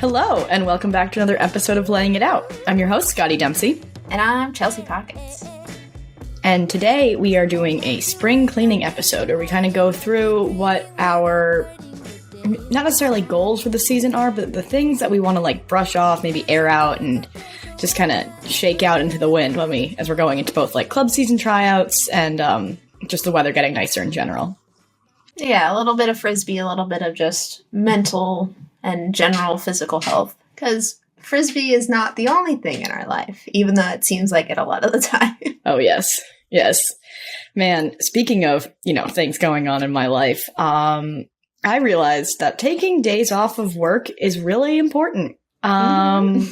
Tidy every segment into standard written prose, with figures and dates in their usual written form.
Hello, and welcome back to another episode of Laying It Out. I'm your host, Scotti Dempsey. And I'm Chelsea Pockets. And today we are doing a spring cleaning episode where we kind of go through what our, not necessarily goals for the season are, but the things that we want to like brush off, maybe air out, and just kind of shake out into the wind as we're going into both like club season tryouts and just the weather getting nicer in general. Yeah, a little bit of Frisbee, a little bit of just mental and general physical health. Because Frisbee is not the only thing in our life, even though it seems like it a lot of the time. Oh, yes. Yes. Man, speaking of, things going on in my life, I realized that taking days off of work is really important. I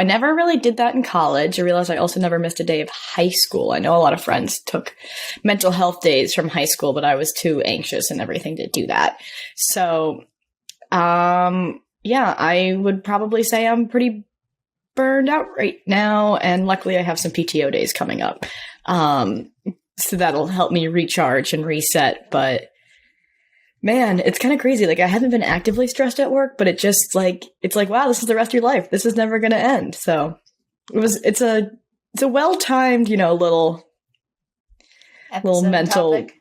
never really did that in college. I realized I also never missed a day of high school. I know a lot of friends took mental health days from high school, but I was too anxious and everything to do that. So, I would probably say I'm pretty burned out right now. And luckily I have some PTO days coming up. So that'll help me recharge and reset. But man, it's kind of crazy. Like I haven't been actively stressed at work, but it's like, wow, this is the rest of your life. This is never going to end. So it's a well-timed, little mental, topic.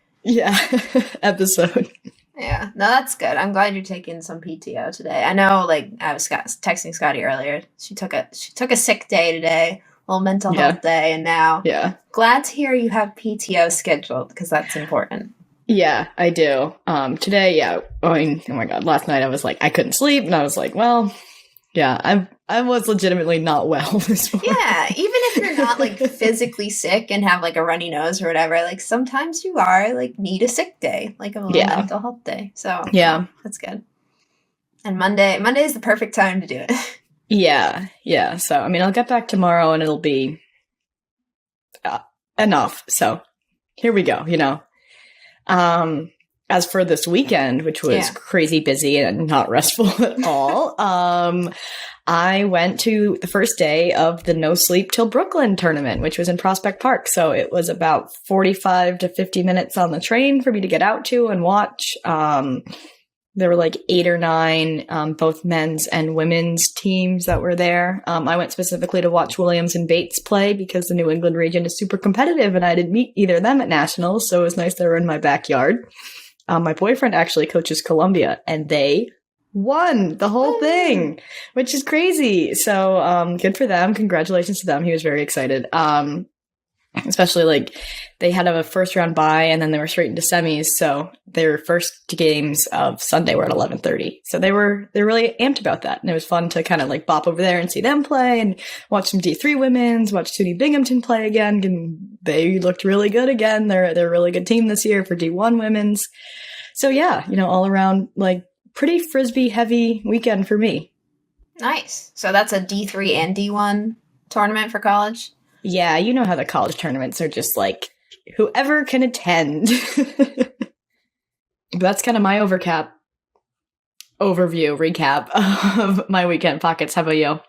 Episode. Yeah, no, that's good. I'm glad you're taking some PTO today. I know, I was texting Scotti earlier. She took a sick day today, a little mental health day, and now glad to hear you have PTO scheduled because that's important. Yeah, I do. Today, oh my God, last night I was like, I couldn't sleep, and I was like, well, yeah, I was legitimately not well this morning. Yeah, even if you're not physically sick and have a runny nose or whatever, sometimes you are need a sick day, a little mental health day. So yeah, that's good. And Monday is the perfect time to do it. Yeah. So I'll get back tomorrow and it'll be enough. So here we go. As for this weekend, which was crazy busy and not restful at all, I went to the first day of the No Sleep Til Brooklyn tournament, which was in Prospect Park. So it was about 45 to 50 minutes on the train for me to get out to and watch. There were 8 or 9, both men's and women's teams that were there. I went specifically to watch Williams and Bates play because the New England region is super competitive and I didn't meet either of them at nationals. So it was nice they were in my backyard. My boyfriend actually coaches Columbia, and they won the whole thing, which is crazy. So good for them. Congratulations to them. He was very excited. Especially they had a first round bye, and then they were straight into semis. So their first games of Sunday were at 11:30. So they're really amped about that, and it was fun to kind of bop over there and see them play, and watch some D3 women's, watch SUNY Binghamton play again, and they looked really good again. They're a really good team this year for D1 women's. So yeah, all around pretty Frisbee heavy weekend for me. Nice. So that's a D3 and D1 tournament for college? Yeah, you know how the college tournaments are just whoever can attend. That's kind of my recap of my weekend. Pockets. How about you?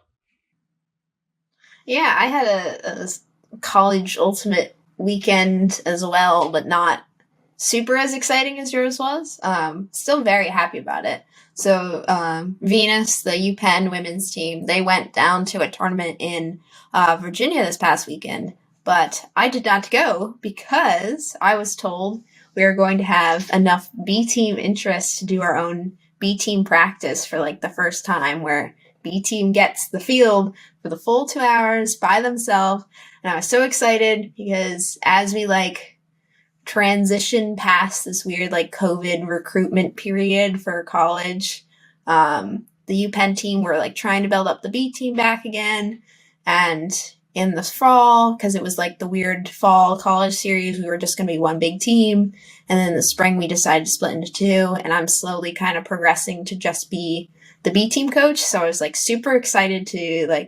Yeah, I had a college ultimate weekend as well, but not super as exciting as yours was. Still very happy about it. So Venus, the UPenn women's team, they went down to a tournament in Virginia this past weekend, but I did not go because I was told we were going to have enough B team interest to do our own B team practice for the first time, where B team gets the field for the full 2 hours by themselves. And I was so excited because as we transition past this weird COVID recruitment period for college, the UPenn team were trying to build up the B team back again. And in the fall, because it was the weird fall college series, we were just going to be one big team. And then in the spring, we decided to split into 2. And I'm slowly kind of progressing to just be the B team coach. So I was super excited to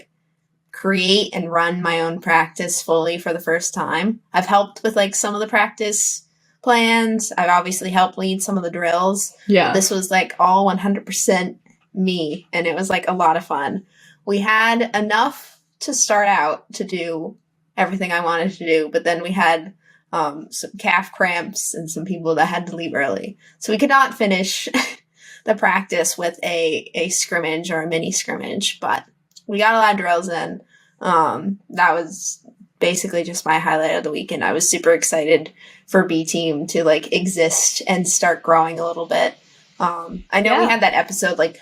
create and run my own practice fully for the first time. I've helped with some of the practice plans. I've obviously helped lead some of the drills. Yeah. This was all 100% me. And it was a lot of fun. We had enough to start out to do everything I wanted to do, but then we had some calf cramps and some people that had to leave early. So we could not finish the practice with a scrimmage or a mini scrimmage, but we got a lot of drills in. That was basically just my highlight of the weekend. I was super excited for B team to like exist and start growing a little bit. I know we had that episode like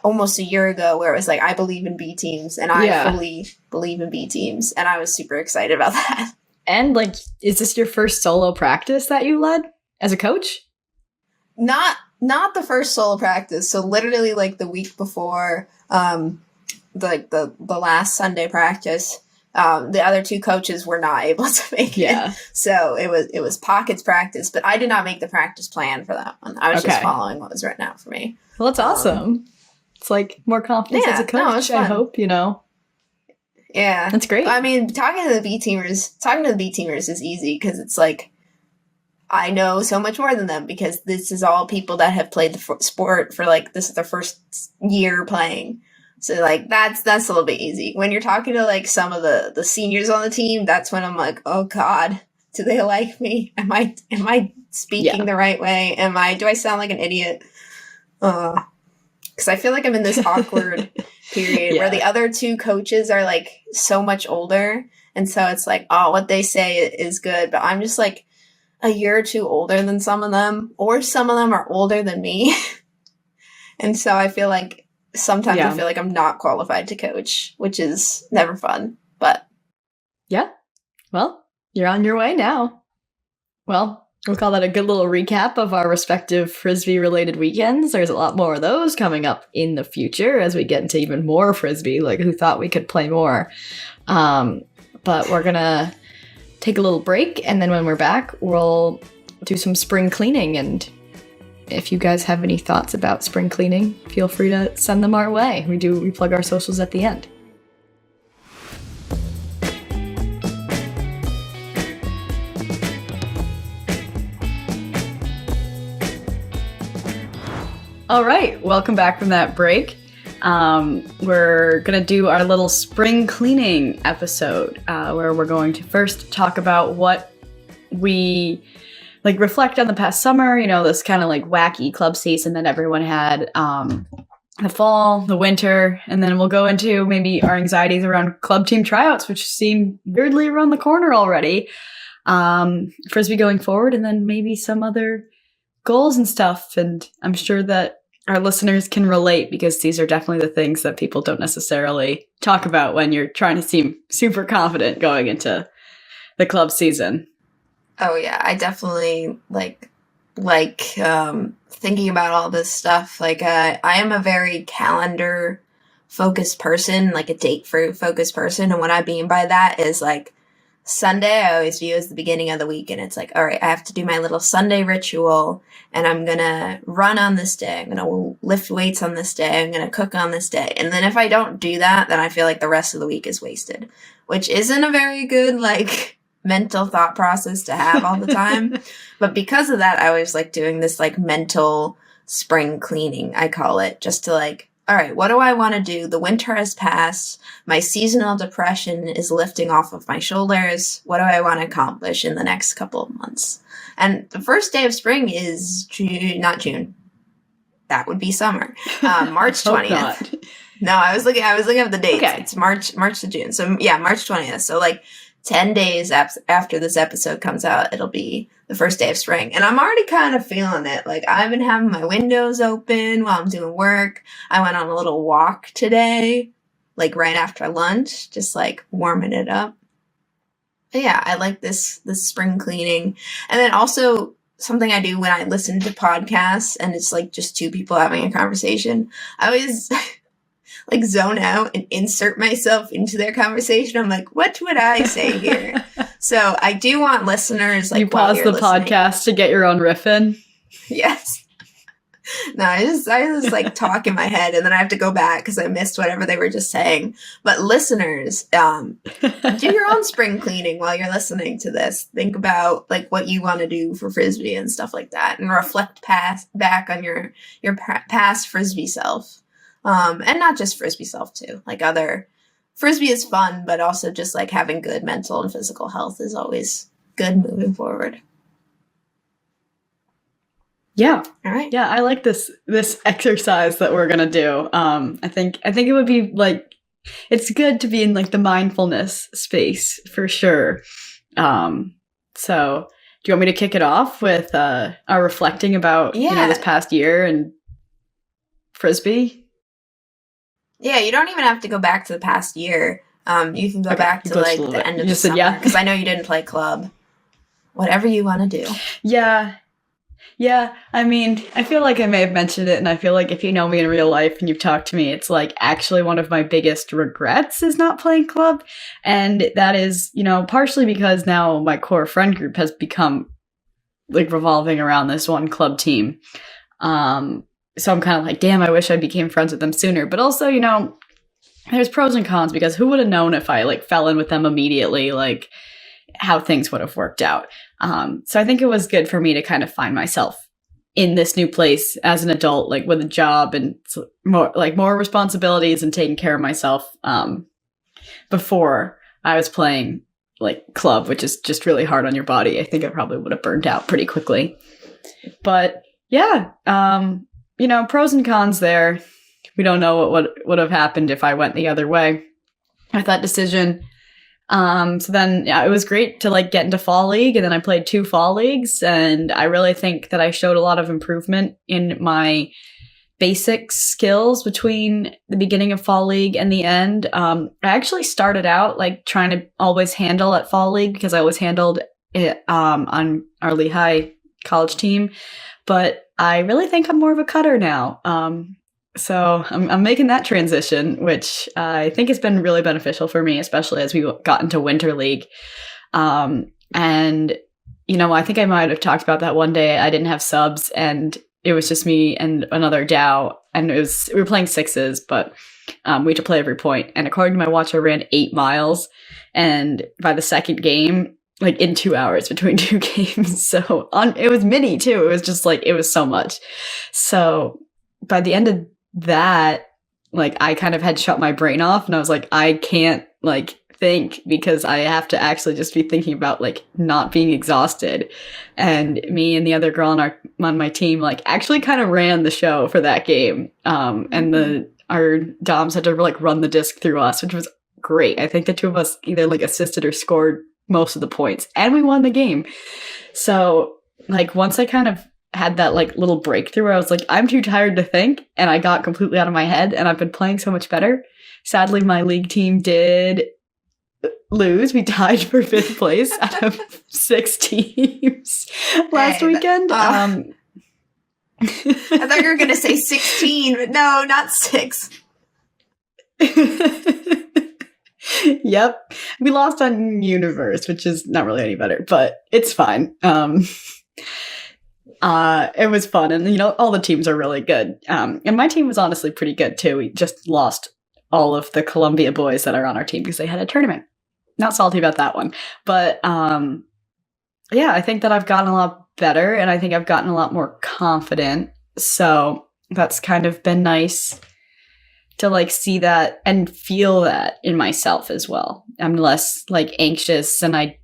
almost a year ago where it was like, I believe in B teams, and I fully believe in B teams, and I was super excited about that. And like, is this your first solo practice that you led as a coach? Not the first solo practice. So literally like the week before, the last Sunday practice, the other two coaches were not able to make it. So it was Pockets practice, but I did not make the practice plan for that one. I was just following what was written out for me. Well, that's awesome. It's like more confidence as a coach, I hope, you know. Yeah. That's great. I mean, talking to the B teamers is easy because it's like, I know so much more than them because this is all people that have played the sport for like, this is their first year playing. So like, that's a little bit easy. When you're talking to like some of the seniors on the team, that's when I'm like, oh God, do they like me? Am I speaking the right way? Do I sound like an idiot? Because I feel like I'm in this awkward period where the other two coaches are like so much older. And so it's like, oh, what they say is good. But I'm just like a year or two older than some of them, or some of them are older than me. And so I feel like sometimes I feel like I'm not qualified to coach, which is never fun. But yeah, well, you're on your way now. Well, we'll call that a good little recap of our respective Frisbee-related weekends. There's a lot more of those coming up in the future as we get into even more Frisbee. Like, who thought we could play more? But we're going to take a little break, and then when we're back, we'll do some spring cleaning. And if you guys have any thoughts about spring cleaning, feel free to send them our way. We plug our socials at the end. All right, welcome back from that break. We're going to do our little spring cleaning episode where we're going to first talk about what we like, reflect on the past summer, you know, this kind of like wacky club season that everyone had, the fall, the winter, and then we'll go into maybe our anxieties around club team tryouts, which seem weirdly around the corner already, Frisbee going forward, and then maybe some other goals and stuff. And I'm sure that our listeners can relate because these are definitely the things that people don't necessarily talk about when you're trying to seem super confident going into the club season. Oh yeah, I definitely like thinking about all this stuff. Like I am a very calendar focused person, like a date focused person, and what I mean by that is like Sunday I always view as the beginning of the week, and it's like, all right, I have to do my little Sunday ritual, and I'm gonna run on this day, I'm gonna lift weights on this day, I'm gonna cook on this day. And then if I don't do that, then I feel like the rest of the week is wasted, which isn't a very good like mental thought process to have all the time. But because of that, I always like doing this like mental spring cleaning, I call it, just to like, all right, what do I want to do? The winter has passed. My seasonal depression is lifting off of my shoulders. What do I want to accomplish in the next couple of months? And the first day of spring is not June. That would be summer. March 20th. No, I was looking at the dates. Okay. It's March to June. So yeah, March 20th. So like 10 days after this episode comes out, it'll be the first day of spring. And I'm already kind of feeling it. Like, I've been having my windows open while I'm doing work. I went on a little walk today, like right after lunch, just like warming it up. But yeah, I like this spring cleaning. And then also something I do when I listen to podcasts and it's like just two people having a conversation, I always like zone out and insert myself into their conversation. I'm like, what would I say here? So I do want listeners like, you pause the podcast to get your own riff in. Yes. No, I just like talk in my head and then I have to go back because I missed whatever they were just saying. But listeners, do your own spring cleaning while you're listening to this. Think about like what you want to do for Frisbee and stuff like that, and reflect back on your past Frisbee self. And not just Frisbee self too. Like other Frisbee is fun, but also just like having good mental and physical health is always good moving forward. Yeah. All right. Yeah, I like this exercise that we're gonna do. I think it would be like, it's good to be in like the mindfulness space for sure. So do you want me to kick it off with our reflecting about this past year and Frisbee? Yeah, you don't even have to go back to the past year. You can go back to like the end of the summer, because I know you didn't play club. Whatever you want to do. Yeah, I mean, I feel like I may have mentioned it, and I feel like if you know me in real life and you've talked to me, it's like actually one of my biggest regrets is not playing club. And that is, partially because now my core friend group has become like revolving around this one club team. So I'm kind of like, damn, I wish I became friends with them sooner. But also, there's pros and cons, because who would have known if I like fell in with them immediately, like how things would have worked out. So I think it was good for me to kind of find myself in this new place as an adult, like with a job and more responsibilities and taking care of myself, before I was playing like club, which is just really hard on your body. I think I probably would have burned out pretty quickly. But yeah, pros and cons there. We don't know what would have happened if I went the other way with that decision. So then, it was great to like get into fall league, and then I played 2 fall leagues, and I really think that I showed a lot of improvement in my basic skills between the beginning of fall league and the end. I actually started out like trying to always handle at fall league, because I always handled it on our Lehigh college team, but I really think I'm more of a cutter now. So I'm making that transition, which I think has been really beneficial for me, especially as we got into winter league. And I think I might have talked about that one day. I didn't have subs, and it was just me and another Dow, and we were playing 6s, but we had to play every point. And according to my watch, I ran 8 miles, and by the second game, like in 2 hours between 2 games. So it was mini too. It was just like, it was so much. So by the end of that, like I kind of had shut my brain off, and I was like, I can't like think, because I have to actually just be thinking about like not being exhausted. And me and the other girl on my team like actually kind of ran the show for that game. And our doms had to like run the disc through us, which was great. I think the 2 of us either like assisted or scored most of the points, and we won the game. So like once I kind of had that like little breakthrough where I was like, I'm too tired to think, and I got completely out of my head, and I've been playing so much better. Sadly, my league team did lose. We tied for 5th place out of 6 teams last weekend. I thought you were gonna say 16, but no, not 6. Yep, we lost on Universe, which is not really any better, but it's fine. It was fun, and all the teams are really good. And my team was honestly pretty good too. We just lost all of the Columbia boys that are on our team because they had a tournament. Not salty about that one, but yeah, I think that I've gotten a lot better, and I think I've gotten a lot more confident. So that's kind of been nice to like see that and feel that in myself as well. I'm less like anxious, and I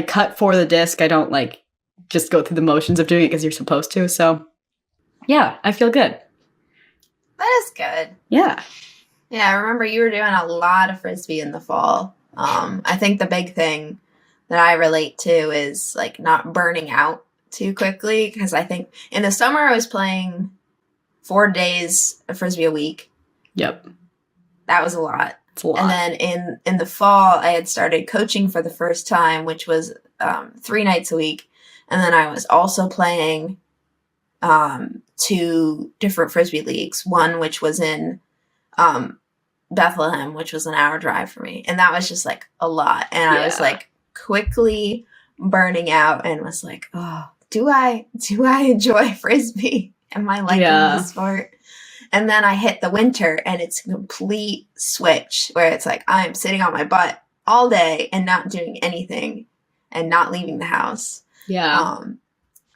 cut for the disc. I don't like just go through the motions of doing it because you're supposed to. So yeah, I feel good. That is good. Yeah. Yeah, I remember you were doing a lot of Frisbee in the fall. I think the big thing that I relate to is like not burning out too quickly, because I think in the summer I was playing 4 days of Frisbee a week. Yep. That was a lot. It's a lot. And then in the fall, I had started coaching for the first time, which was 3 nights a week. And then I was also playing 2 different Frisbee leagues. One which was in Bethlehem, which was an hour drive for me. And that was just like a lot. And I was like quickly burning out, and was like, oh, do I enjoy Frisbee? Am I liking the sport? And then I hit the winter, and it's a complete switch where it's like I'm sitting on my butt all day and not doing anything and not leaving the house. Yeah.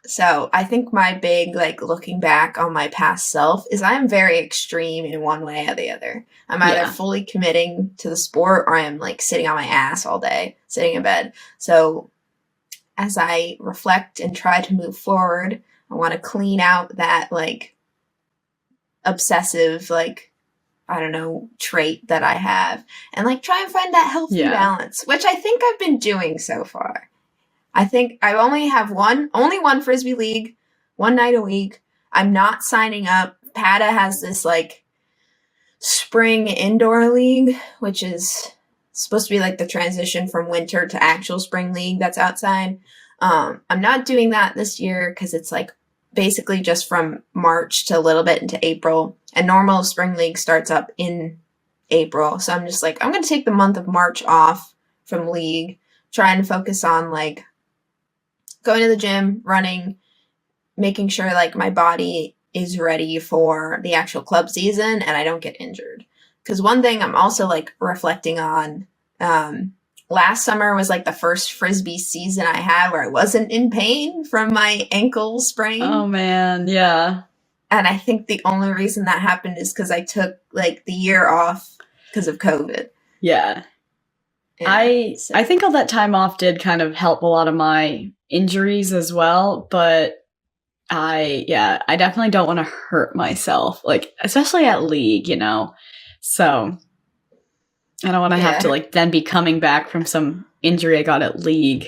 So I think my big, like, looking back on my past self is I am very extreme in one way or the other. I'm either fully committing to the sport, or I am like sitting on my ass all day, sitting in bed. So as I reflect and try to move forward, I want to clean out that like obsessive, like, I don't know, trait that I have and like try and find that healthy balance, which I think I've been doing so far. I think I only have only one Frisbee league, one night a week. I'm not signing up. PATA has this like spring indoor league, which is supposed to be like the transition from winter to actual spring league that's outside. I'm not doing that this year because it's like basically just from March to a little bit into April, and normal spring league starts up in April. So I'm just like, I'm going to take the month of March off from league, try and focus on like going to the gym, running, making sure like my body is ready for the actual club season and I don't get injured. Because one thing I'm also like reflecting on, last summer was like the first Frisbee season I had where I wasn't in pain from my ankle sprain. Oh man, yeah. And I think the only reason that happened is because I took like the year off because of COVID. Yeah. I think all that time off did kind of help a lot of my injuries as well, but I definitely don't want to hurt myself, like especially at league, you know. So I don't want to have to like then be coming back from some injury I got at league.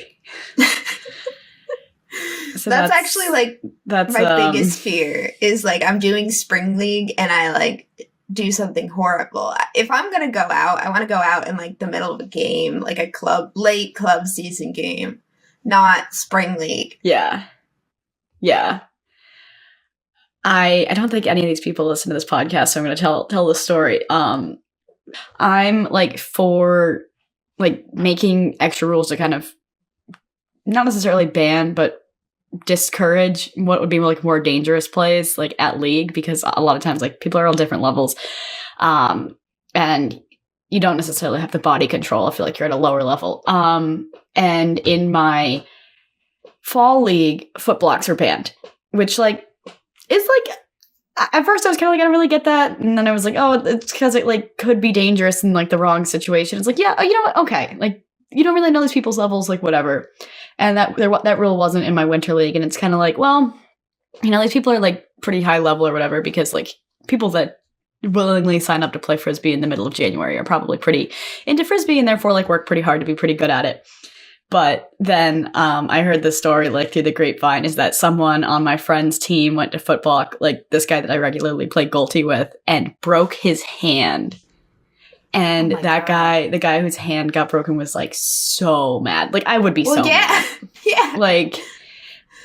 So that's actually like my biggest fear is like I'm doing spring league and I like do something horrible. If I'm gonna go out, I want to go out in like the middle of a game, like a late club season game, not spring league. Yeah. I don't think any of these people listen to this podcast, so I'm going to tell the story. I'm like for like making extra rules to kind of not necessarily ban, but discourage what would be like more dangerous plays like at league, because a lot of times like people are on different levels, and you don't necessarily have the body control. I feel like you're at a lower level. And in my fall league, foot blocks are banned, which like is like at first I was kind of like I don't really get that, and then I was like, oh, it's because it like could be dangerous in like the wrong situation. It's like, yeah, you know what? Okay, like you don't really know these people's levels, like whatever. And that rule wasn't in my winter league, and it's kind of like, well, you know, these people are like pretty high level or whatever, because like people that willingly sign up to play Frisbee in the middle of January are probably pretty into Frisbee and therefore like work pretty hard to be pretty good at it. But then I heard this story like through the grapevine is that someone on my friend's team went to football, like this guy that I regularly play Golty with, and broke his hand. And that guy, the guy whose hand got broken, was like so mad. Like I would be so mad. Yeah. Like,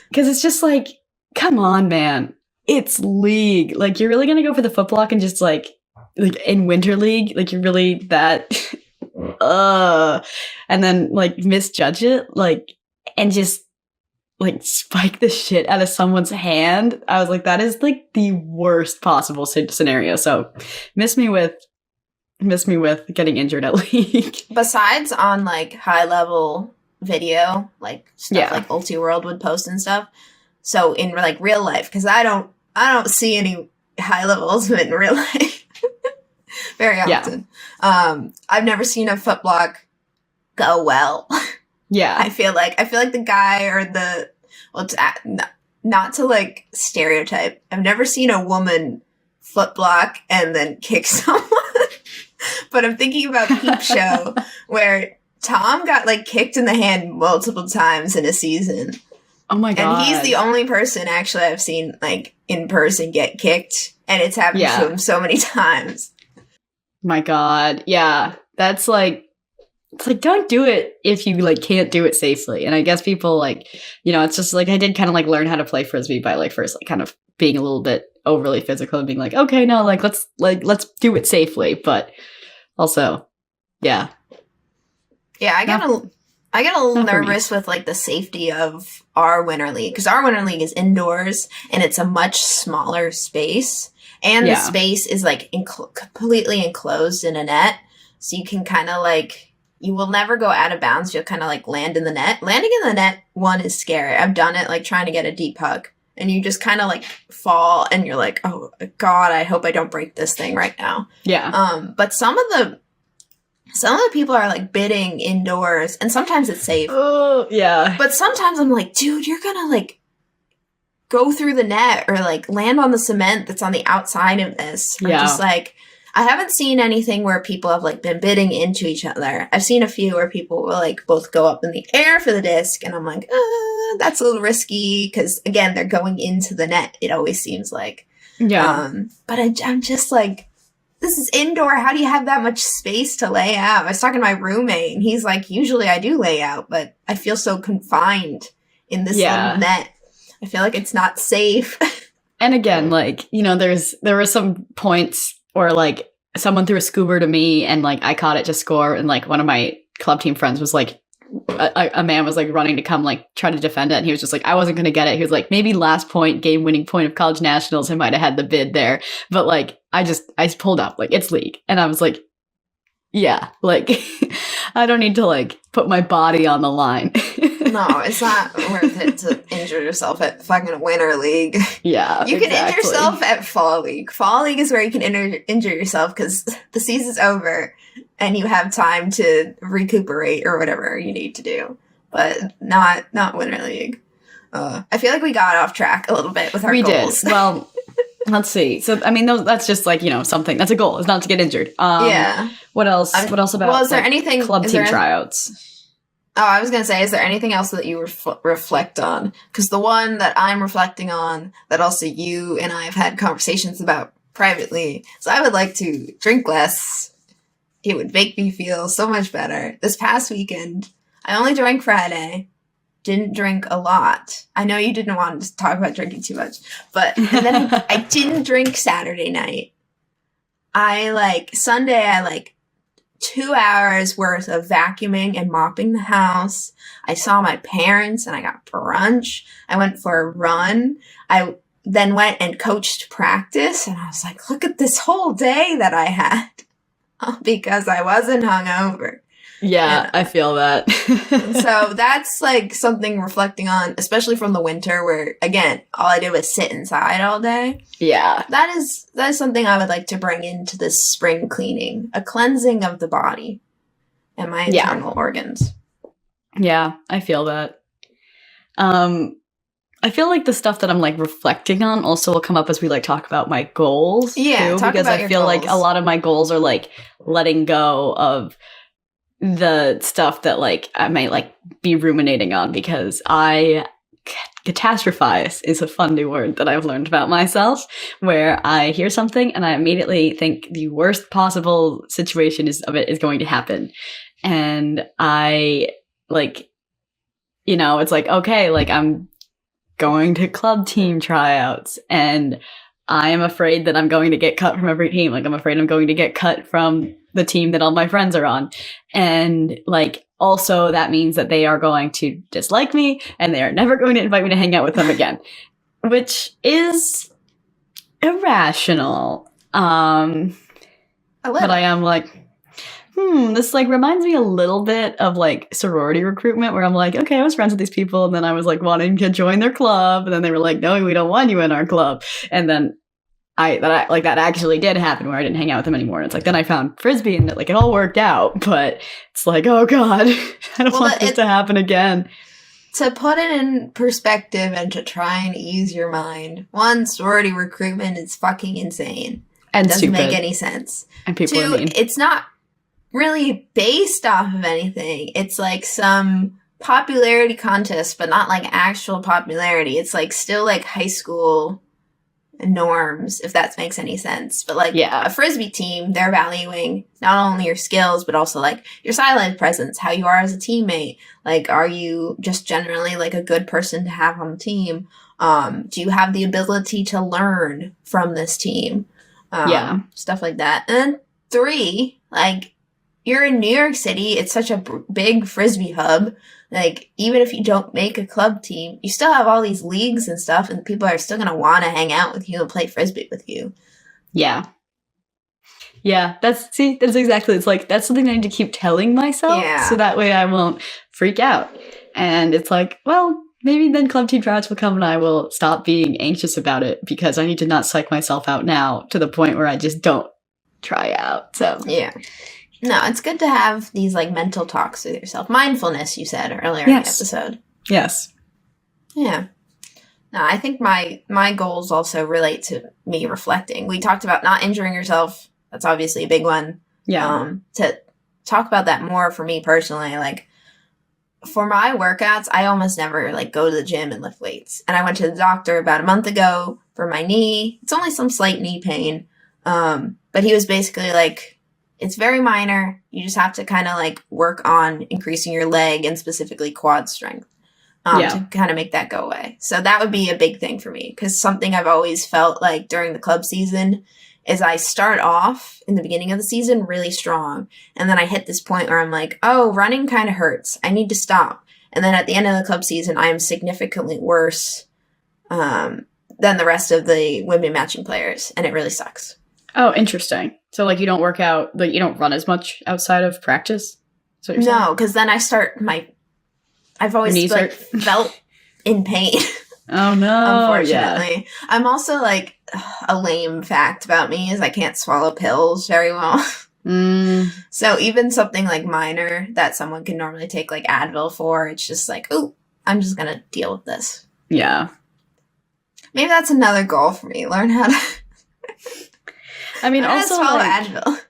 because it's just like, come on, man. It's league. Like you're really going to go for the foot block and just like in winter league, like you're really that... and then like misjudge it, like, and just like spike the shit out of someone's hand. I was like, that is like the worst possible scenario. So miss me with getting injured at league. Besides on like high level video, like stuff like Ulti World would post and stuff. So in like real life, because I don't see any high level ultimate in real life. Very often. I've never seen a foot block go well. Yeah. I feel like the guy or the, well, it's not to like stereotype. I've never seen a woman foot block and then kick someone. But I'm thinking about Peep Show where Tom got like kicked in the hand multiple times in a season. Oh my God. And he's the only person actually I've seen like in person get kicked, and it's happened to him so many times. My God. Yeah. That's like, it's like, don't do it if you like can't do it safely. And I guess people like, you know, it's just like, I did kind of like learn how to play Frisbee by like first like kind of being a little bit overly physical and being like, okay, no, like let's do it safely. But also, yeah. Yeah, I get a little nervous with like the safety of our winter league, because our winter league is indoors and it's a much smaller space, and the space is like completely enclosed in a net, so you can kind of like, you will never go out of bounds. You'll kind of like land in the net. Landing in the net, one, is scary. I've done it like trying to get a deep puck, and you just kind of like fall and you're like, oh God, I hope I don't break this thing right now. Yeah. But some of the some of the people are like bidding indoors, and sometimes it's safe. Oh, yeah. But sometimes I'm like, dude, you're gonna like go through the net or like land on the cement that's on the outside of this. I'm just like, I haven't seen anything where people have like been bidding into each other. I've seen a few where people will like both go up in the air for the disc, and I'm like, that's a little risky because again, they're going into the net. It always seems like, but I'm just like, this is indoor. How do you have that much space to lay out? I was talking to my roommate, and he's like, usually I do lay out, but I feel so confined in this little net. I feel like it's not safe. And again, like, you know, there were some points where like someone threw a scuba to me and like I caught it to score, and like one of my club team friends was like, a man was like running to come like try to defend it, and he was just like, I wasn't going to get it. He was like, maybe last point, game winning point of college nationals, I might have had the bid there, but like I pulled up, like it's league, and I was like, yeah, like I don't need to like put my body on the line. No, it's not worth it to injure yourself at fucking winter league. Yeah, you can injure yourself at fall league. Fall league is where you can injure yourself because the season's over and you have time to recuperate or whatever you need to do, but not winter league. I feel like we got off track a little bit with our goals. We did. Well, let's see. So, I mean, that's just like, you know, something. That's a goal. It's not to get injured. Yeah. What else? What else about? Well, is there anything club team tryouts? Oh, I was going to say, is there anything else that you reflect on? Because the one that I'm reflecting on, that also you and I have had conversations about privately, so I would like to drink less. It would make me feel so much better. This past weekend, I only drank Friday. Didn't drink a lot. I know you didn't want to talk about drinking too much, but and then I didn't drink Saturday night. Sunday, I 2 hours worth of vacuuming and mopping the house. I saw my parents and I got brunch. I went for a run. I then went and coached practice, and I was like, look at this whole day that I had because I wasn't hungover. Yeah, I feel that. So that's like something reflecting on, especially from the winter where, again, all I did was sit inside all day. Yeah. That is something I would like to bring into this spring cleaning, a cleansing of the body and my internal organs. Yeah, I feel that. I feel like the stuff that I'm like reflecting on also will come up as we like talk about my goals. Yeah, too, because I feel like a lot of my goals are like letting go of the stuff that like I might like be ruminating on, because I catastrophize is a fun new word that I've learned about myself, where I hear something and I immediately think the worst possible situation is going to happen. And I like, you know, it's like, okay, like I'm going to club team tryouts and I am afraid that I'm going to get cut from every team. Like I'm afraid I'm going to get cut from the team that all my friends are on. And like, also that means that they are going to dislike me and they are never going to invite me to hang out with them again, which is irrational. But I am like, this like reminds me a little bit of like sorority recruitment, where I'm like, okay, I was friends with these people and then I was like wanting to join their club and then they were like, no, we don't want you in our club. And then that actually did happen, where I didn't hang out with them anymore. And it's like, then I found Frisbee and it all worked out, but it's like, oh God, I don't want this to happen again. To put it in perspective and to try and ease your mind, one, sorority recruitment is fucking insane. And it doesn't stupid. Make any sense. And people Two, are mean. It's not really based off of anything. It's like some popularity contest, but not like actual popularity. It's like still like high school norms, if that makes any sense. But like a Frisbee team, they're valuing not only your skills, but also like your silent presence, how you are as a teammate. Like, are you just generally like a good person to have on the team? Do you have the ability to learn from this team? Stuff like that. And then 3, like, you're in New York City. It's such a big Frisbee hub. Like, even if you don't make a club team, you still have all these leagues and stuff, and people are still going to want to hang out with you and play Frisbee with you. Yeah. Yeah, that's exactly, it's like, that's something I need to keep telling myself, so that way I won't freak out. And it's like, well, maybe then club team tryouts will come and I will stop being anxious about it, because I need to not psych myself out now to the point where I just don't try out. So, No, it's good to have these like mental talks with yourself. Mindfulness, you said earlier in the episode. Yes. Yeah. No, I think my goals also relate to me reflecting. We talked about not injuring yourself. That's obviously a big one. Yeah. To talk about that more for me personally, like for my workouts, I almost never like go to the gym and lift weights. And I went to the doctor about a month ago for my knee. It's only some slight knee pain. But he was basically like, it's very minor. You just have to kind of like work on increasing your leg and specifically quad strength. To kind of make that go away. So that would be a big thing for me, because something I've always felt like during the club season is I start off in the beginning of the season really strong, and then I hit this point where I'm like, oh, running kind of hurts. I need to stop. And then at the end of the club season, I am significantly worse than the rest of the women matching players, and it really sucks. Oh, interesting. So like you don't work out, like you don't run as much outside of practice? No, because then I start I've always like felt in pain. Oh no! Unfortunately, I'm also like a lame fact about me is I can't swallow pills very well. So even something like minor that someone can normally take like Advil for, it's just like, oh, I'm just gonna deal with this. Yeah. Maybe that's another goal for me. Learn how to. I mean, also swallow like, Advil.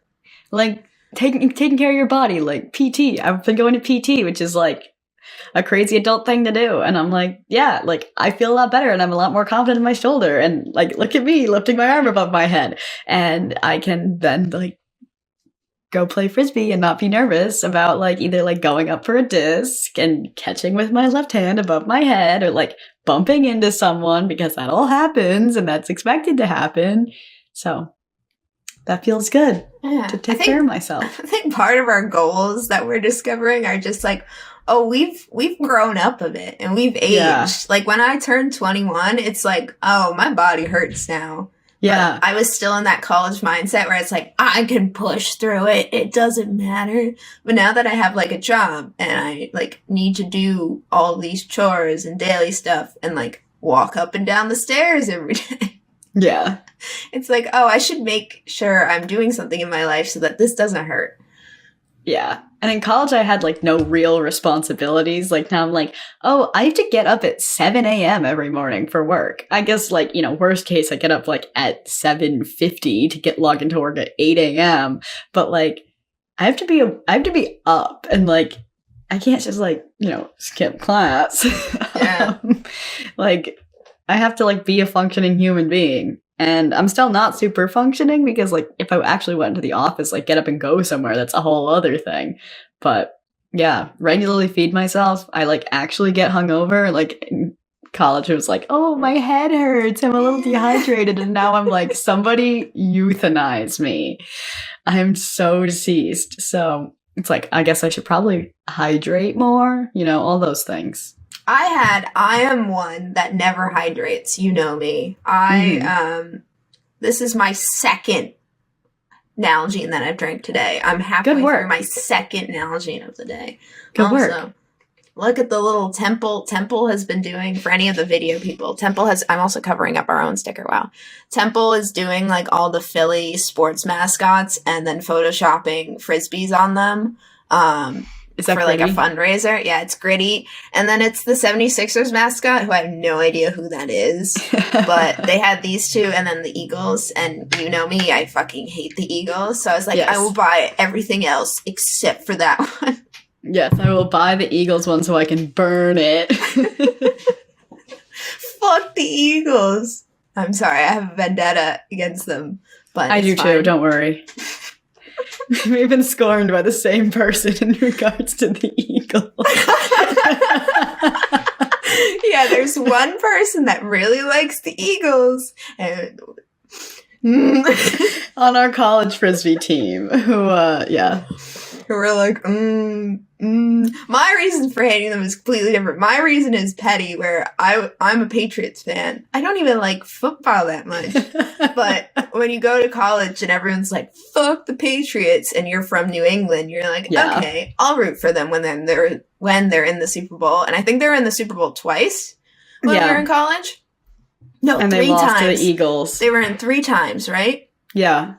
Like taking care of your body, like PT. I've been going to PT, which is like a crazy adult thing to do, and I'm like, yeah, like I feel a lot better and I'm a lot more confident in my shoulder, and like look at me lifting my arm above my head, and I can then like go play Frisbee and not be nervous about like either like going up for a disc and catching with my left hand above my head, or like bumping into someone, because that all happens and that's expected to happen. So that feels good to take care of myself. I think part of our goals that we're discovering are just like, oh, we've grown up a bit and we've aged. Yeah. Like when I turned 21, it's like, oh, my body hurts now. Yeah. But I was still in that college mindset where it's like, I can push through it. It doesn't matter. But now that I have like a job and I like need to do all these chores and daily stuff and like walk up and down the stairs every day. Yeah. It's like, oh, I should make sure I'm doing something in my life so that this doesn't hurt. Yeah. And in college, I had like no real responsibilities. Like now I'm like, oh, I have to get up at 7 a.m. every morning for work. I guess like, you know, worst case, I get up like at 7:50 to log into work at 8 a.m. But like, I have to be up, and like, I can't just like, you know, skip class. Yeah. Like, I have to like be a functioning human being. And I'm still not super functioning, because like if I actually went to the office, like get up and go somewhere, that's a whole other thing. But yeah, regularly feed myself. I like actually get hungover. Like in college, it was like, oh, my head hurts. I'm a little dehydrated. And now I'm like, somebody euthanize me. I'm so deceased. So it's like, I guess I should probably hydrate more, you know, all those things. I am one that never hydrates. You know me. This is my second Nalgene that I've drank today. I'm halfway through my second Nalgene of the day. Good work. Look at the little Temple has been doing, for any of the video people, I'm also covering up our own sticker. Wow. Temple is doing like all the Philly sports mascots and then photoshopping Frisbees on them. Is that for Gritty? Like a fundraiser. Yeah, it's Gritty. And then it's the 76ers mascot, who I have no idea who that is. But they had these two and then the Eagles. And you know me, I fucking hate the Eagles. So I was like, yes. I will buy everything else except for that one. Yes, I will buy the Eagles one so I can burn it. Fuck the Eagles. I'm sorry, I have a vendetta against them. But I do fine. too, don't worry. We've been scorned by the same person in regards to the Eagles. Yeah, there's one person that really likes the Eagles. And on our college Frisbee team, who were like, My reason for hating them is completely different. My reason is petty, where I'm a Patriots fan. I don't even like football that much. But when you go to college and everyone's like, fuck the Patriots, and you're from New England, you're like, okay, I'll root for them when they're in the Super Bowl. And I think they're in the Super Bowl twice when we were in college. No, and 3 they lost times. to the Eagles. They were in 3 times, right? Yeah.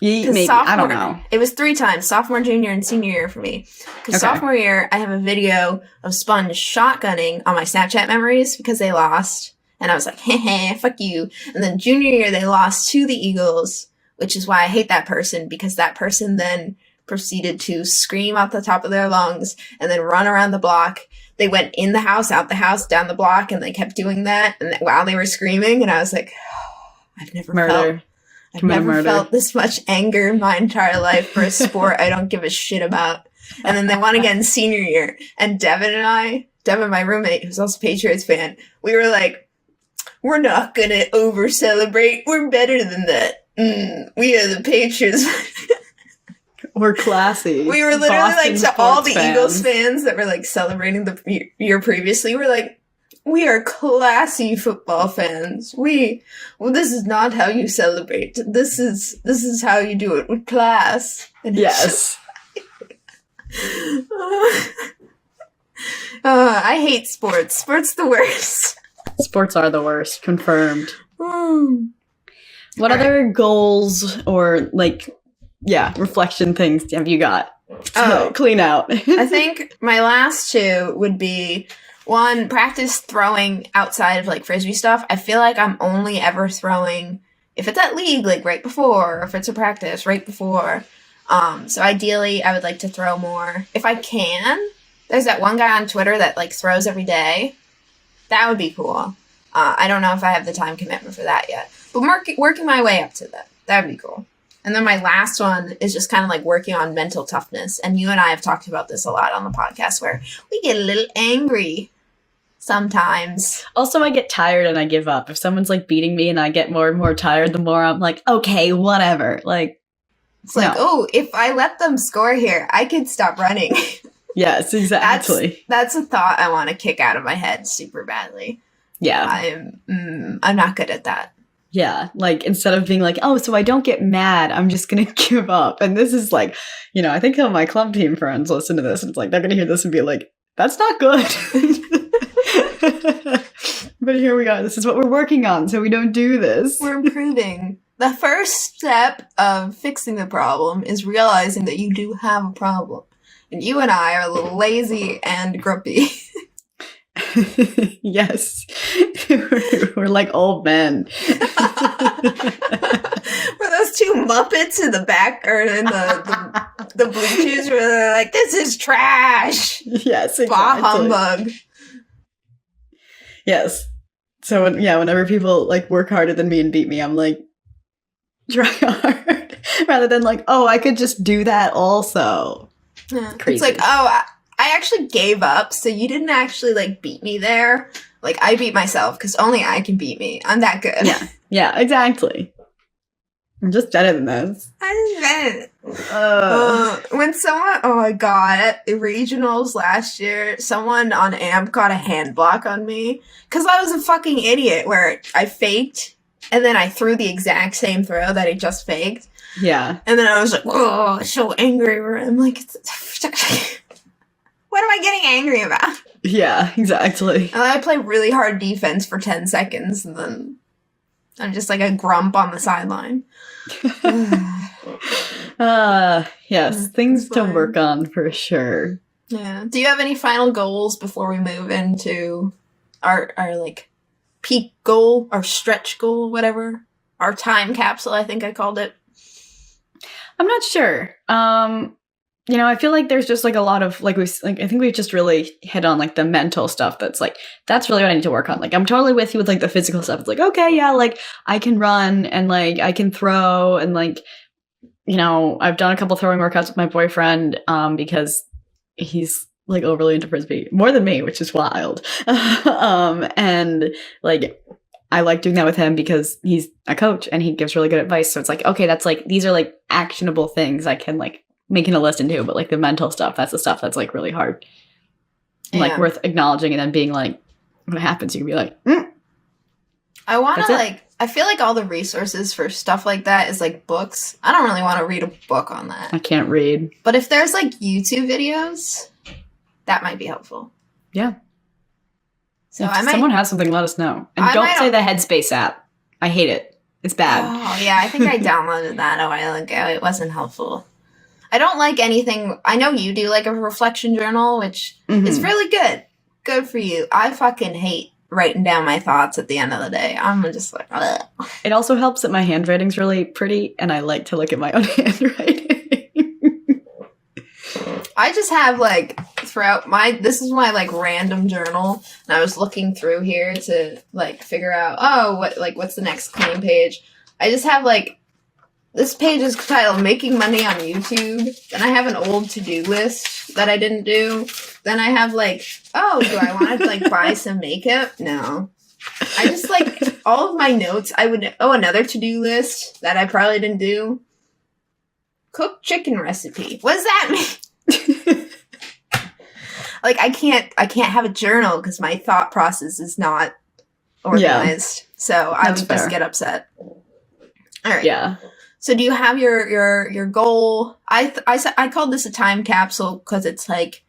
Maybe. I don't know. It was 3 times, sophomore, junior, and senior year for me. Because sophomore year, I have a video of Sponge shotgunning on my Snapchat memories because they lost. And I was like, heh, fuck you. And then junior year, they lost to the Eagles, which is why I hate that person, because that person then proceeded to scream out the top of their lungs and then run around the block. They went in the house, out the house, down the block, and they kept doing that and while they were screaming. And I was like, I've never felt this much anger in my entire life for a sport I don't give a shit about. And then they won again senior year. And Devin, my roommate, who's also a Patriots fan, we were like, we're not going to over-celebrate. We're better than that. We are the Patriots. We're classy. We were literally to all the fans. Eagles fans that were celebrating the year previously, we're like, we are classy football fans. This is not how you celebrate. This is how you do it with class. And yes. I hate sports. Sports the worst. Sports are the worst. Confirmed. What other goals or reflection things have you got to clean out? I think my last 2 would be, 1, practice throwing outside of Frisbee stuff. I feel like I'm only ever throwing if it's at league, right before, or if it's a practice, right before. So ideally, I would like to throw more. If I can, there's that one guy on Twitter that throws every day. That would be cool. I don't know if I have the time commitment for that yet. But working my way up to that. That would be cool. And then my last one is just kind of working on mental toughness. And you and I have talked about this a lot on the podcast, where we get a little angry sometimes. Also, I get tired and I give up. If someone's beating me and I get more and more tired, the more I'm like, okay, whatever. It's if I let them score here, I could stop running. Yes, exactly. That's a thought I want to kick out of my head super badly. Yeah. I'm not good at that. Yeah, instead of being so I don't get mad, I'm just going to give up. And this is I think some of my club team friends listen to this, and it's they're going to hear this and be like, that's not good. But here we go. This is what we're working on, so we don't do this. We're improving. The first step of fixing the problem is realizing that you do have a problem. And you and I are a little lazy and grumpy. Yes. We're like old men. Were those 2 Muppets in the back, or in the Bluetooth, where they're like, this is trash? Yes, exactly. Bah humbug. Yes. So, whenever people, work harder than me and beat me, I'm try hard. Rather than, I could just do that also. Yeah. Crazy. It's I actually gave up, so you didn't actually, beat me there. I beat myself, because only I can beat me. I'm that good. Yeah, exactly. I'm just better than this. When someone, oh my god, at regionals last year, someone on AMP got a hand block on me, because I was a fucking idiot, where I faked, and then I threw the exact same throw that I just faked. Yeah. And then I was oh, so angry. I'm what am I getting angry about? Yeah, exactly. And I play really hard defense for 10 seconds, and then I'm just a grump on the sideline. Yes, things to work on for sure. Yeah. Do you have any final goals before we move into our peak goal, our stretch goal, whatever? Our time capsule, I think I called it. I'm not sure. I feel there's just a lot of I think we've just really hit on the mental stuff that's that's really what I need to work on. I'm totally with you with the physical stuff. It's okay, yeah, I can run and I can throw and I've done a couple throwing workouts with my boyfriend because he's overly into Frisbee, more than me, which is wild. And I like doing that with him because he's a coach and he gives really good advice. So it's okay, that's these are actionable things I can making a list and do, but the mental stuff, that's the stuff that's really hard. And, worth acknowledging, and then being when it happens, you can be I want to I feel all the resources for stuff like that is books. I don't really want to read a book on that. I can't read. But if there's YouTube videos, that might be helpful. Yeah. So if someone has something, let us know. And don't say the Headspace app. I hate it. It's bad. Oh, yeah, I think I downloaded that a while ago. It wasn't helpful. I don't like anything. I know you do like a reflection journal, which is really good. Good for you. I fucking hate writing down my thoughts at the end of the day. I'm just like, ugh. It also helps that my handwriting's really pretty, and I like to look at my own handwriting. I just have like throughout this is my like random journal, and I was looking through here to like figure out what's the next clean page. I just have like this page is titled "Making Money on YouTube." Then I have an old to-do list that I didn't do. Then I have like, do I want to like buy some makeup? No. I just like all of my notes. Another to-do list that I probably didn't do. Cook chicken recipe. What does that mean? Like I can't have a journal because my thought process is not organized. Yeah, so I would just get upset. All right. Yeah. So do you have your goal? I called this a time capsule because it's like,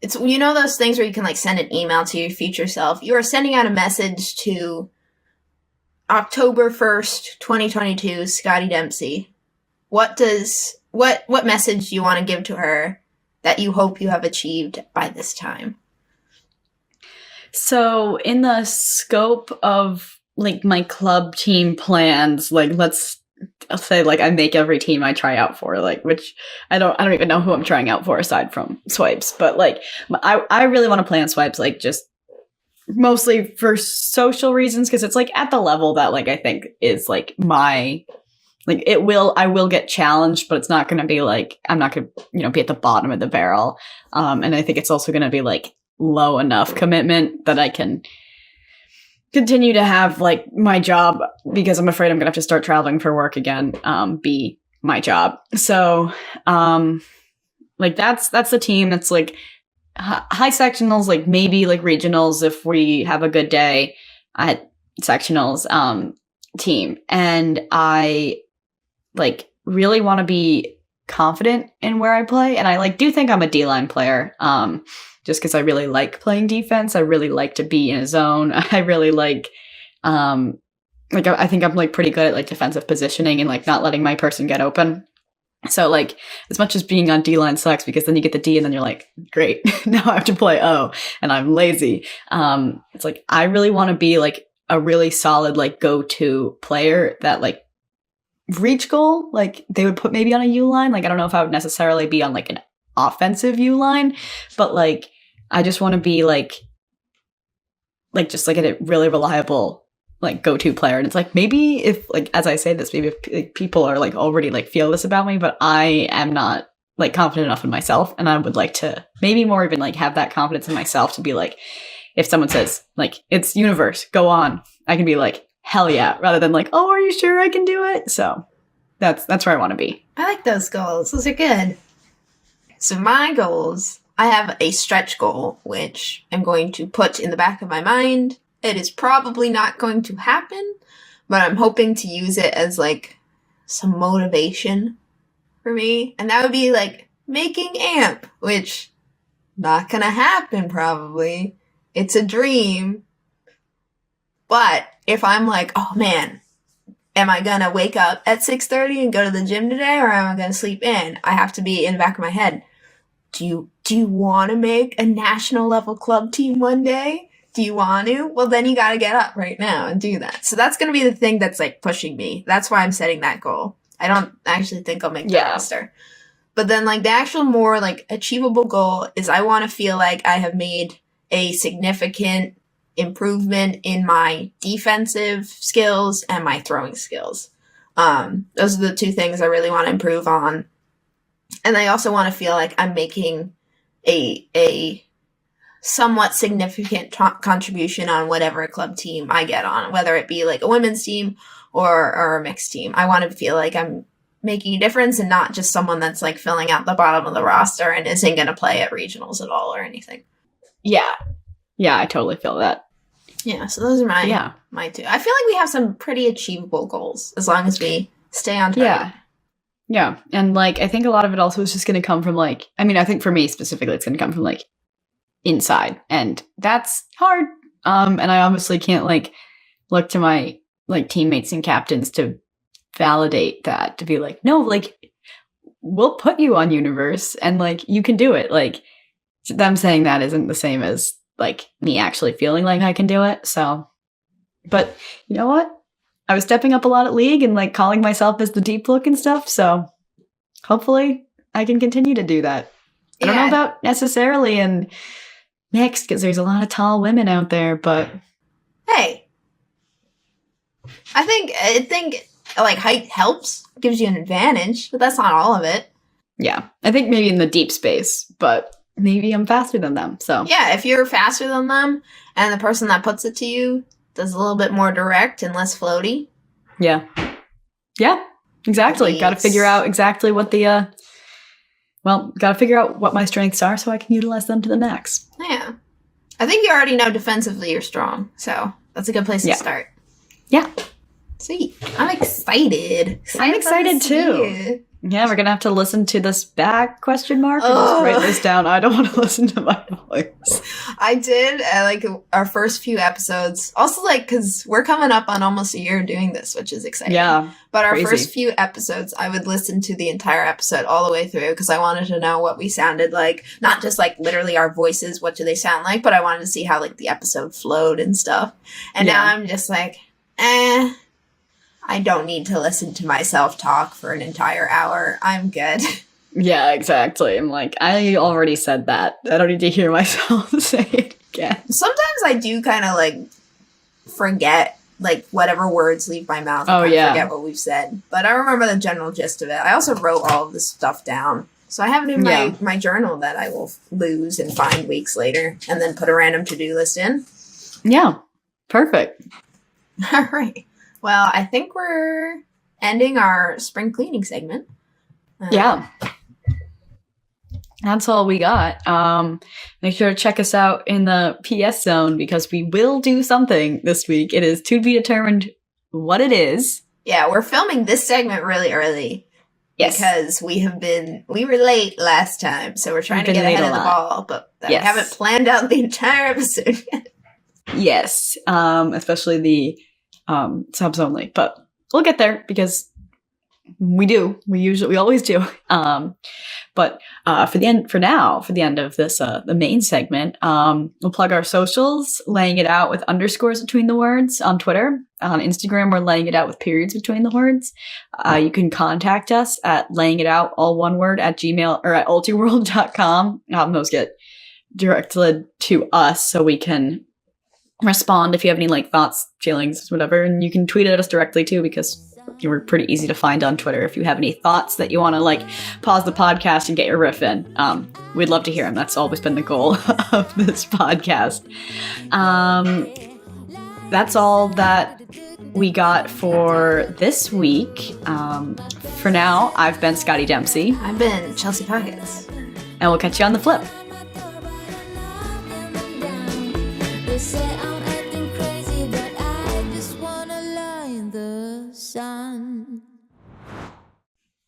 it's, you know, those things where you can like send an email to your future self. You are sending out a message to October 1st, 2022, Scotti Dempsey. What message do you want to give to her that you hope you have achieved by this time? So in the scope of like my club team plans, like I'll say like I make every team I try out for, like, which I don't even know who I'm trying out for aside from Swipes, but like I really want to play on Swipes, like just mostly for social reasons, because it's like at the level that like I think is like my, like I will get challenged, but it's not going to be like, I'm not going to, be at the bottom of the barrel. And I think it's also going to be like low enough commitment that I can continue to have like my job, because I'm afraid I'm going to have to start traveling for work again, be my job. So, like that's the team that's like high sectionals, like maybe like regionals if we have a good day at sectionals, team. And I like really want to be confident in where I play. And I like do think I'm a D-line player, just because I really like playing defense. I really like to be in a zone. I really like I think I'm like pretty good at like defensive positioning and like not letting my person get open. So like as much as being on D-line sucks, because then you get the D and then you're like, great, now I have to play O and I'm lazy. It's like I really want to be like a really solid like go-to player that like reach goal, like they would put maybe on a U line. Like I don't know if I would necessarily be on like an offensive U line, but like I just want to be like just like a really reliable like go-to player. And it's like maybe if like as I say this, maybe if like, people are like already like feel this about me, but I am not like confident enough in myself, and I would like to maybe more even like have that confidence in myself to be like, if someone says like it's universe, go on, I can be like hell yeah, rather than like, oh, are you sure I can do it? So that's where I want to be. I like those goals. Those are good. So my goals, I have a stretch goal, which I'm going to put in the back of my mind. It is probably not going to happen, but I'm hoping to use it as like some motivation for me. And that would be like making AMP, which not gonna happen probably. It's a dream. But if I'm like, oh man, am I gonna wake up at 6:30 and go to the gym today, or am I gonna sleep in? I have to be in the back of my head. Do you want to make a national level club team one day? Do you want to? Well, then you got to get up right now and do that. So that's going to be the thing that's like pushing me. That's why I'm setting that goal. I don't actually think I'll make the roster. But then like the actual more like achievable goal is I want to feel like I have made a significant improvement in my defensive skills and my throwing skills. Those are the two things I really want to improve on. And I also want to feel like I'm making a somewhat significant contribution on whatever club team I get on, whether it be like a women's team or a mixed team. I want to feel like I'm making a difference and not just someone that's like filling out the bottom of the roster and isn't going to play at regionals at all or anything. Yeah. Yeah, I totally feel that. Yeah, so those are my two. I feel like we have some pretty achievable goals as long as we stay on target. Yeah. Yeah. And like, I think a lot of it also is just going to come from like, I mean, I think for me specifically, it's going to come from like inside, and that's hard. And I obviously can't like look to my like teammates and captains to validate that, to be like, no, like we'll put you on universe and like you can do it. Like them saying that isn't the same as like me actually feeling like I can do it. So, but you know what? I was stepping up a lot at League and like calling myself as the deep look and stuff. So hopefully I can continue to do that. I don't know about necessarily in mixed because there's a lot of tall women out there, but hey, I think like height helps, gives you an advantage, but that's not all of it. Yeah, I think maybe in the deep space, but maybe I'm faster than them. So yeah, if you're faster than them and the person that puts it to you does a little bit more direct and less floaty. Yeah, exactly. Got to figure out exactly what the got to figure out what my strengths are so I can utilize them to the max. Yeah, I think you already know defensively you're strong, so that's a good place to start. Yeah. Sweet. I'm excited. I'm excited too. Yeah, we're going to have to listen to this back question mark and just write this down. I don't want to listen to my voice. I did like our first few episodes. Also like because we're coming up on almost a year doing this, which is exciting. Yeah. But our first few episodes, I would listen to the entire episode all the way through because I wanted to know what we sounded like. Not just like literally our voices, what do they sound like, but I wanted to see how like the episode flowed and stuff. And now I'm just like, I don't need to listen to myself talk for an entire hour. I'm good. Yeah, exactly. I'm like, I already said that. I don't need to hear myself say it again. Sometimes I do kind of like forget like whatever words leave my mouth. I forget what we've said. But I remember the general gist of it. I also wrote all of this stuff down. So I have it in my journal that I will lose and find weeks later and then put a random to-do list in. Yeah. Perfect. All right. Well, I think we're ending our spring cleaning segment. Yeah. That's all we got. Make sure to check us out in the PS zone because we will do something this week. It is to be determined what it is. Yeah, we're filming this segment really early. Yes. Because we were late last time, so we're trying to get ahead of the ball, but we haven't planned out the entire episode yet. Yes. Especially the subs only, but we'll get there because we always do. But for the end of this, the main segment, we'll plug our socials, laying it out with underscores between the words on Twitter. On Instagram, we're laying it out with periods between the words. You can contact us at laying it out, all one word, at Gmail or at ultiworld.com. Those get directed to us so we can respond if you have any like thoughts, feelings, whatever. And you can tweet at us directly too because we're pretty easy to find on Twitter. If you have any thoughts that you want to like pause the podcast and get your riff in, we'd love to hear them. That's always been the goal of this podcast. That's all that we got for this week. For now, I've been Scotti Dempsey. I've been Chelsea Pockets. And we'll catch you on the flip.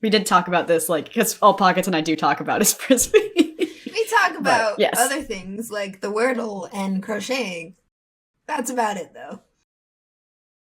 We did talk about this, like, because all Pockets and I do talk about is Frisbee. We talk about other things, like the Wordle and crocheting. That's about it, though.